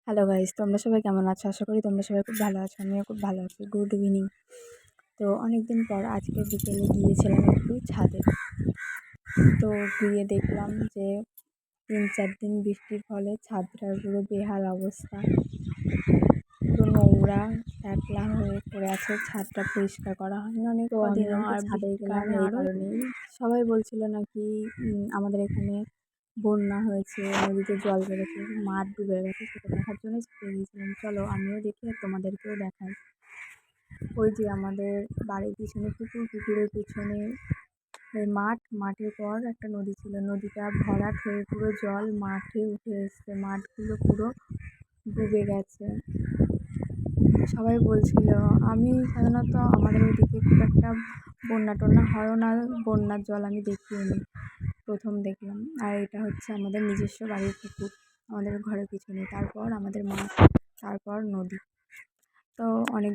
Hello guys, তোমরা সবাই কেমন আছো? আশা করি তোমরা সবাই খুব ভালো আছো। আমিও খুব ভালো আছি। Good evening. তো অনেকদিন পর আজকে বিকেলে গিয়েছিলাম একটু ছাদে। তো গিয়ে দেখলাম যে 3-4 দিন বৃষ্টির ফলে ছাদটার পুরো বেহাল অবস্থা, পুরো নোংরা একলা হয়ে পড়ে আছে। ছাদটা পরিষ্কার করা হয়নি অনেক কদিন। আর ছাদে গেলাম এই কারণেই, সবাই বলছিল নাকি আমাদের এখানে বন্যা হয়েছে, নদীতে জল বেড়েছে, মাঠ ডুবে গেছে। সেটা দেখার জন্য ছাদে গিয়েছিলাম। চলো আমিও দেখি আর তোমাদেরকেও দেখাই। ওই যে আমাদের বাড়ির পিছনে পুকুর, পুকুরের পিছনে ওই মাঠের পর একটা নদী ছিল। নদীটা ভরাট হয়ে পুরো জল মাঠে উঠে এসছে, মাঠগুলো পুরো ডুবে গেছে। সবাই বলছিল, আমি সাধারণত আমাদের ওইদিকে খুব একটা বন্যা টন্যা হয়ও না, বন্যার জল আমি দেখিও নি, প্রথম দেখলাম। আর এটা হচ্ছে আমাদের নিজস্ব বাড়ির পুকুর, আমাদের ঘরের পিছনে, তারপর আমাদের মাঠ, তারপর নদী। তো অনেক